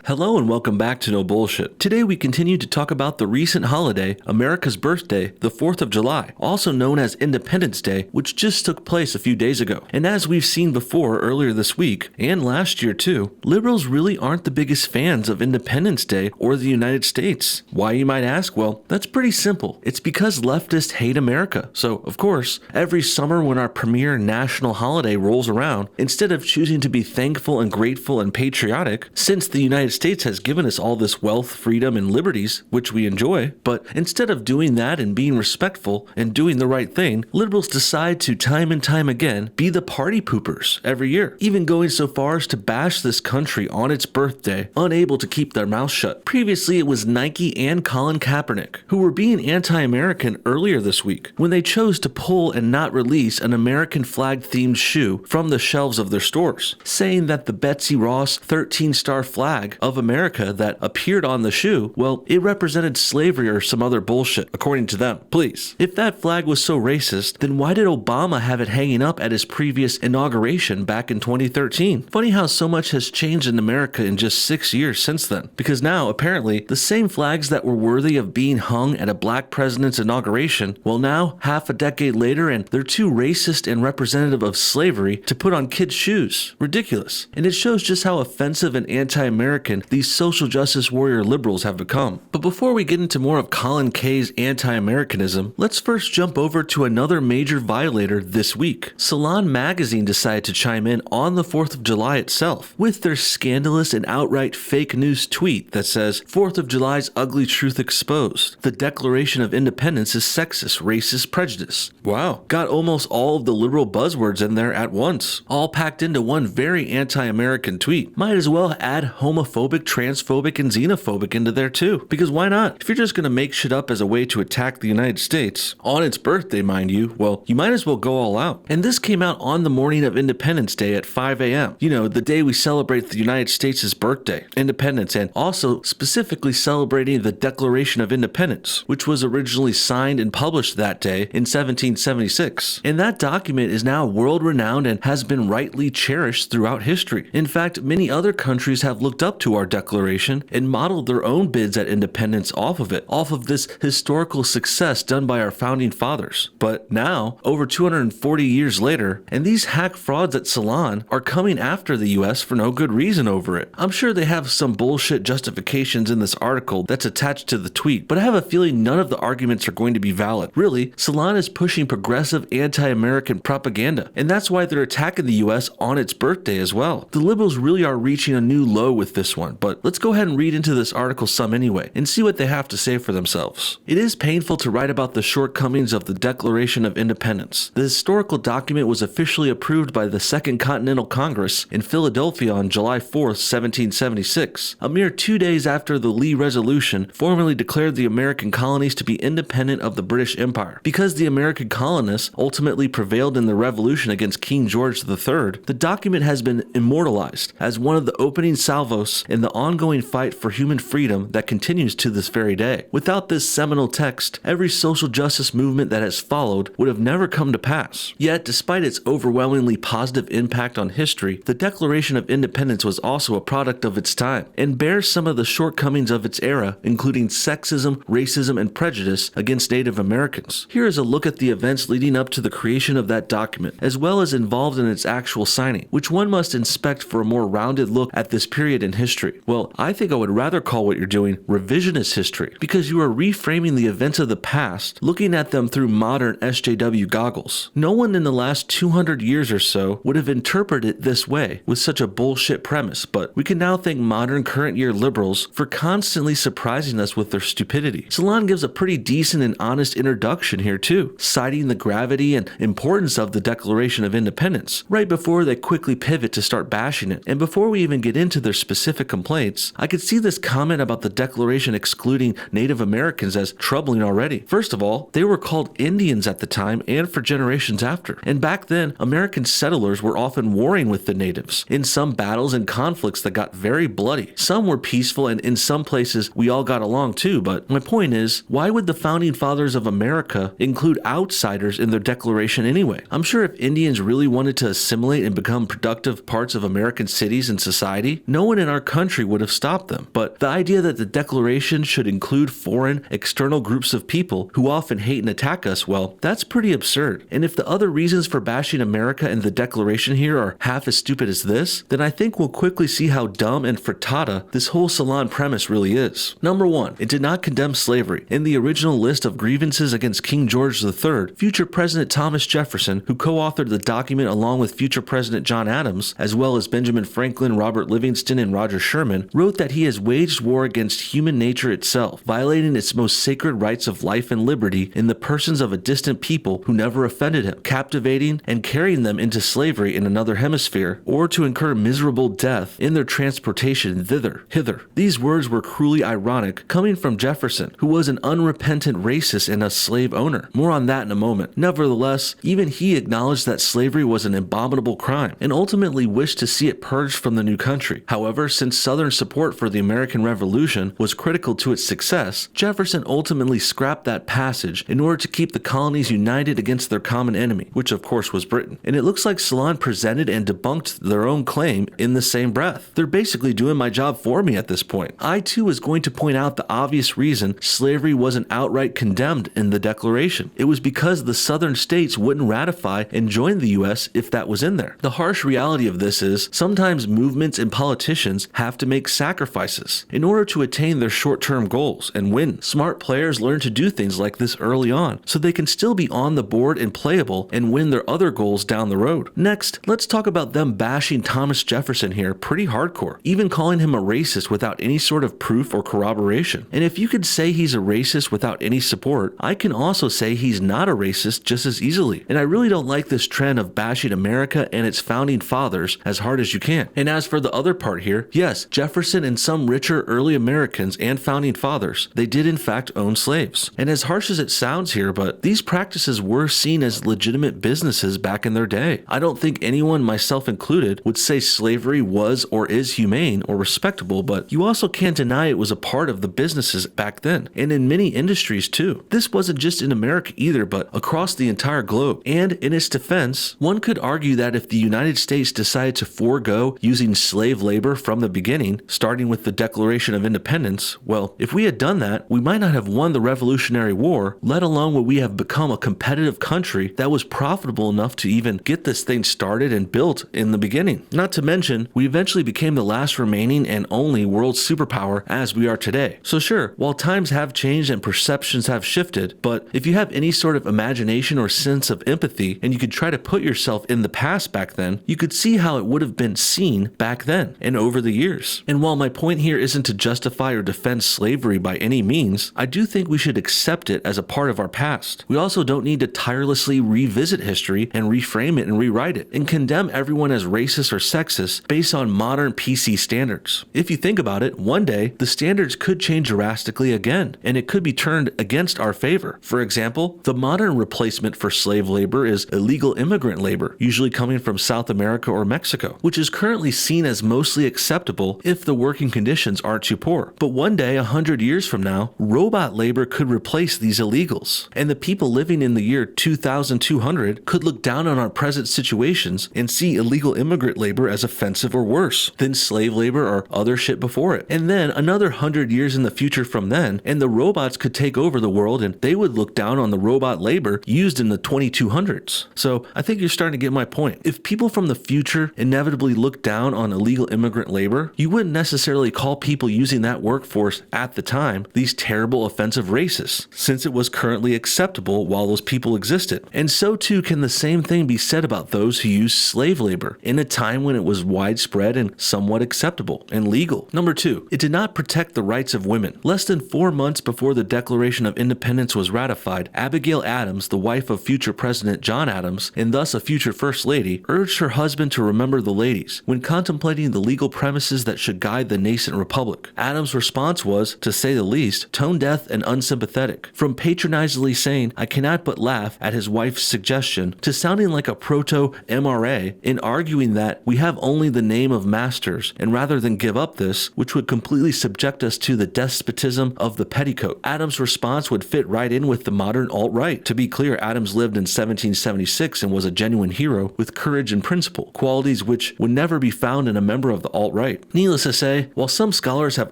Hello and welcome back to No Bullshit. Today we continue to talk about the recent holiday, America's birthday, the 4th of July, also known as Independence Day, which just took place a few days ago. And as we've seen before earlier this week, and last year too, liberals really aren't the biggest fans of Independence Day or the United States. Why, you might ask? Well, that's pretty simple. It's because leftists hate America. So, of course, every summer when our premier national holiday rolls around, instead of choosing to be thankful and grateful and patriotic, since the United States has given us all this wealth, freedom, and liberties, which we enjoy, but instead of doing that and being respectful and doing the right thing, liberals decide to time and time again be the party poopers every year, even going so far as to bash this country on its birthday, unable to keep their mouth shut. Previously, it was Nike and Colin Kaepernick, who were being anti-American earlier this week, when they chose to pull and not release an American flag-themed shoe from the shelves of their stores, saying that the Betsy Ross 13-star flag of America that appeared on the shoe, well, it represented slavery or some other bullshit, according to them. Please, if that flag was so racist, then why did Obama have it hanging up at his previous inauguration back in 2013? Funny how so much has changed in America in just 6 years since then, because now, apparently, the same flags that were worthy of being hung at a black president's inauguration, well now, half a decade later, and they're too racist and representative of slavery to put on kids' shoes. Ridiculous. And it shows just how offensive and anti-American these social justice warrior liberals have become. But before we get into more of Colin Kae's anti-Americanism, let's first jump over to another major violator this week. Salon magazine decided to chime in on the 4th of July itself with their scandalous and outright fake news tweet that says, 4th of July's ugly truth exposed. The Declaration of Independence is sexist, racist prejudice. Wow, got almost all of the liberal buzzwords in there at once, all packed into one very anti-American tweet. Might as well add homophobic, transphobic, and xenophobic into there too, because why not? If you're just gonna make shit up as a way to attack the United States, on its birthday mind you, well, you might as well go all out. And this came out on the morning of Independence Day at 5 a.m. You know, the day we celebrate the United States' birthday, independence, and also specifically celebrating the Declaration of Independence, which was originally signed and published that day in 1776. And that document is now world-renowned and has been rightly cherished throughout history. In fact, many other countries have looked up to our declaration and modeled their own bids at independence off of it, off of this historical success done by our founding fathers. But now, over 240 years later, and these hack frauds at Salon are coming after the US for no good reason over it. I'm sure they have some bullshit justifications in this article that's attached to the tweet, but I have a feeling none of the arguments are going to be valid. Really, Salon is pushing progressive anti-American propaganda, and that's why they're attacking the US on its birthday as well. The liberals really are reaching a new low with this one, but let's go ahead and read into this article some anyway, and see what they have to say for themselves. It is painful to write about the shortcomings of the Declaration of Independence. The historical document was officially approved by the Second Continental Congress in Philadelphia on July 4th, 1776, a mere 2 days after the Lee Resolution formally declared the American colonies to be independent of the British Empire. Because the American colonists ultimately prevailed in the revolution against King George III, the document has been immortalized as one of the opening salvos in the ongoing fight for human freedom that continues to this very day. Without this seminal text, every social justice movement that has followed would have never come to pass. Yet, despite its overwhelmingly positive impact on history, the Declaration of Independence was also a product of its time and bears some of the shortcomings of its era, including sexism, racism, and prejudice against Native Americans. Here is a look at the events leading up to the creation of that document, as well as involved in its actual signing, which one must inspect for a more rounded look at this period in history. Well, I think I would rather call what you're doing revisionist history, because you are reframing the events of the past, looking at them through modern SJW goggles. No one in the last 200 years or so would have interpreted it this way with such a bullshit premise, but we can now thank modern current year liberals for constantly surprising us with their stupidity. Salon gives a pretty decent and honest introduction here too, citing the gravity and importance of the Declaration of Independence, right before they quickly pivot to start bashing it. And before we even get into their specific complaints, I could see this comment about the Declaration excluding Native Americans as troubling already. First of all, they were called Indians at the time and for generations after. And back then, American settlers were often warring with the natives in some battles and conflicts that got very bloody. Some were peaceful, and in some places we all got along too, but my point is, why would the founding fathers of America include outsiders in their declaration anyway? I'm sure if Indians really wanted to assimilate and become productive parts of American cities and society, no one in our country would have stopped them. But the idea that the Declaration should include foreign, external groups of people who often hate and attack us, well, that's pretty absurd. And if the other reasons for bashing America and the Declaration here are half as stupid as this, then I think we'll quickly see how dumb and frittata this whole Salon premise really is. Number 1, it did not condemn slavery. In the original list of grievances against King George III, future President Thomas Jefferson, who co-authored the document along with future President John Adams, as well as Benjamin Franklin, Robert Livingston, and Roger Sherman, wrote that he has waged war against human nature itself, violating its most sacred rights of life and liberty in the persons of a distant people who never offended him, captivating and carrying them into slavery in another hemisphere, or to incur miserable death in their transportation hither. These words were cruelly ironic, coming from Jefferson, who was an unrepentant racist and a slave owner. More on that in a moment. Nevertheless, even he acknowledged that slavery was an abominable crime, and ultimately wished to see it purged from the new country. However, since Southern support for the American Revolution was critical to its success, Jefferson ultimately scrapped that passage in order to keep the colonies united against their common enemy, which of course was Britain. And it looks like Salon presented and debunked their own claim in the same breath. They're basically doing my job for me at this point. I too was going to point out the obvious reason slavery wasn't outright condemned in the Declaration. It was because the southern states wouldn't ratify and join the US if that was in there. The harsh reality of this is sometimes movements and politicians have to make sacrifices in order to attain their short-term goals and win. Smart players learn to do things like this early on so they can still be on the board and playable and win their other goals down the road. Next, let's talk about them bashing Thomas Jefferson here pretty hardcore, even calling him a racist without any sort of proof or corroboration. And if you could say he's a racist without any support, I can also say he's not a racist just as easily. And I really don't like this trend of bashing America and its founding fathers as hard as you can. And as for the other part here, yes, Jefferson and some richer early Americans and founding fathers, they did in fact own slaves. And as harsh as it sounds here, but these practices were seen as legitimate businesses back in their day. I don't think anyone, myself included, would say slavery was or is humane or respectable, but you also can't deny it was a part of the businesses back then, and in many industries too. This wasn't just in America either, but across the entire globe. And in its defense, one could argue that if the United States decided to forego using slave labor from the beginning, starting with the Declaration of Independence, well, if we had done that, we might not have won the Revolutionary War, let alone would we have become a competitive country that was profitable enough to even get this thing started and built in the beginning. Not to mention, we eventually became the last remaining and only world superpower as we are today. So sure, while times have changed and perceptions have shifted, but if you have any sort of imagination or sense of empathy and you could try to put yourself in the past back then, you could see how it would have been seen back then and over the years. And while my point here isn't to justify or defend slavery by any means, I do think we should accept it as a part of our past. We also don't need to tirelessly revisit history and reframe it and rewrite it and condemn everyone as racist or sexist based on modern PC standards. If you think about it, one day the standards could change drastically again, and it could be turned against our favor. For example, the modern replacement for slave labor is illegal immigrant labor, usually coming from South America or Mexico, which is currently seen as mostly acceptable if the working conditions aren't too poor. But one day, 100 years from now, robot labor could replace these illegals, and the people living in the year 2200 could look down on our present situations and see illegal immigrant labor as offensive or worse than slave labor or other shit before it. And then another 100 years in the future from then, and the robots could take over the world and they would look down on the robot labor used in the 2200s. So I think you're starting to get my point. If people from the future inevitably look down on illegal immigrant labor, you wouldn't necessarily call people using that workforce at the time these terrible offensive racists, since it was currently acceptable while those people existed. And so too can the same thing be said about those who used slave labor in a time when it was widespread and somewhat acceptable and legal. Number 2, it did not protect the rights of women. Less than 4 months before the Declaration of Independence was ratified, Abigail Adams, the wife of future President John Adams, and thus a future First Lady, urged her husband to remember the ladies when contemplating the legal premises that should guide the nascent republic. Adams' response was, to say the least, tone-deaf and unsympathetic. From patronizingly saying, "I cannot but laugh at his wife's suggestion," to sounding like a proto-MRA in arguing that we have only the name of masters, and rather than give up this, which would completely subject us to the despotism of the petticoat. Adams' response would fit right in with the modern alt-right. To be clear, Adams lived in 1776 and was a genuine hero with courage and principle, qualities which would never be found in a member of the alt-right. right. Needless to say, while some scholars have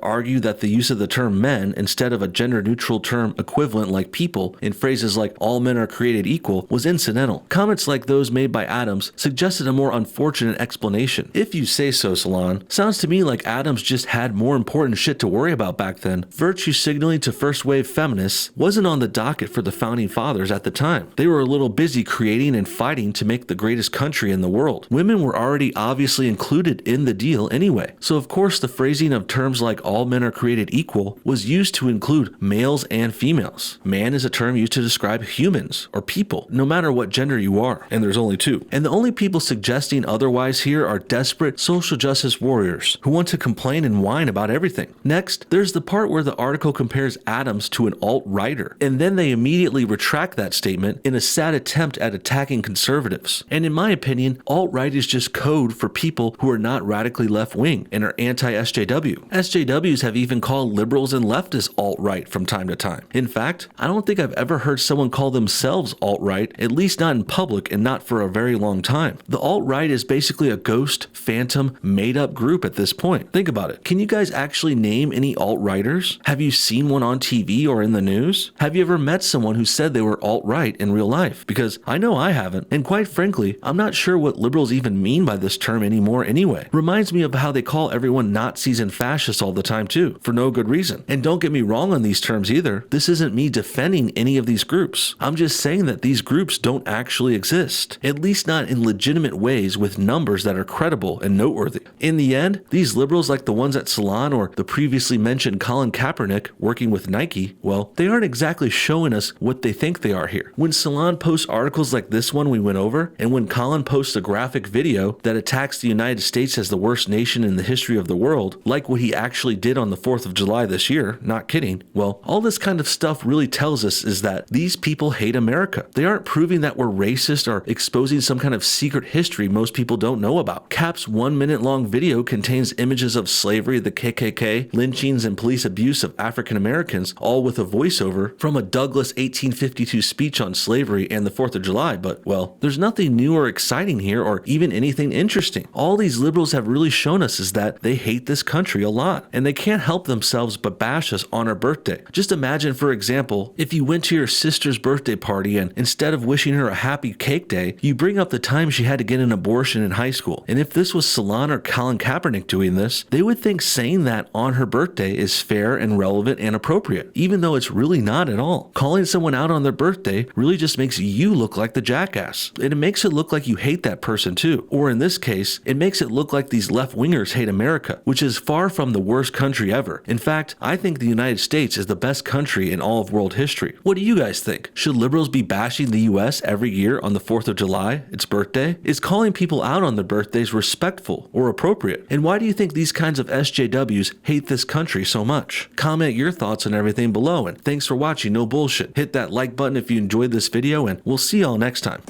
argued that the use of the term men instead of a gender-neutral term equivalent like people in phrases like all men are created equal was incidental, comments like those made by Adams suggested a more unfortunate explanation. If you say so, Salon. Sounds to me like Adams just had more important shit to worry about back then. Virtue signaling to first-wave feminists wasn't on the docket for the founding fathers at the time. They were a little busy creating and fighting to make the greatest country in the world. Women were already obviously included in the deal anyway. So of course the phrasing of terms like all men are created equal was used to include males and females. Man is a term used to describe humans or people, no matter what gender you are, and there's only two. And the only people suggesting otherwise here are desperate social justice warriors who want to complain and whine about everything. Next, there's the part where the article compares Adams to an alt-righter, and then they immediately retract that statement in a sad attempt at attacking conservatives. And in my opinion, alt-right is just code for people who are not radically left-wing and are anti-SJW. SJWs have even called liberals and leftists alt-right from time to time. In fact, I don't think I've ever heard someone call themselves alt-right, at least not in public and not for a very long time. The alt-right is basically a ghost, phantom, made-up group at this point. Think about it. Can you guys actually name any alt-righters? Have you seen one on TV or in the news? Have you ever met someone who said they were alt-right in real life? Because I know I haven't, and quite frankly, I'm not sure what liberals even mean by this term anymore anyway. Reminds me of how they call everyone Nazis and fascists all the time too, for no good reason. And don't get me wrong on these terms either. This isn't me defending any of these groups. I'm just saying that these groups don't actually exist, at least not in legitimate ways with numbers that are credible and noteworthy. In the end, these liberals like the ones at Salon or the previously mentioned Colin Kaepernick working with Nike, well, they aren't exactly showing us what they think they are here. When Salon posts articles like this one we went over, and when Colin posts a graphic video that attacks the United States as the worst nation in the history of the world, like what he actually did on the 4th of July this year, not kidding, well, all this kind of stuff really tells us is that these people hate America. They aren't proving that we're racist or exposing some kind of secret history most people don't know about. Cap's 1-minute-long video contains images of slavery, the KKK, lynchings, and police abuse of African Americans, all with a voiceover from a Douglas 1852 speech on slavery and the 4th of July, but, well, there's nothing new or exciting here or even anything interesting. All these liberals have really shown us is that they hate this country a lot, and they can't help themselves but bash us on our birthday. Just imagine, for example, if you went to your sister's birthday party and instead of wishing her a happy cake day, you bring up the time she had to get an abortion in high school. And if this was Salon or Colin Kaepernick doing this, they would think saying that on her birthday is fair and relevant and appropriate, even though it's really not at all. Calling someone out on their birthday really just makes you look like the jackass. And it makes it look like you hate that person too. Or in this case, it makes it look like these left-wingers hate America, which is far from the worst country ever. In fact, I think the United States is the best country in all of world history. What do you guys think? Should liberals be bashing the US every year on the 4th of July, its birthday? Is calling people out on their birthdays respectful or appropriate? And why do you think these kinds of SJWs hate this country so much? Comment your thoughts on everything below, and thanks for watching No Bullshit. Hit that like button if you enjoyed this video, and we'll see y'all next time.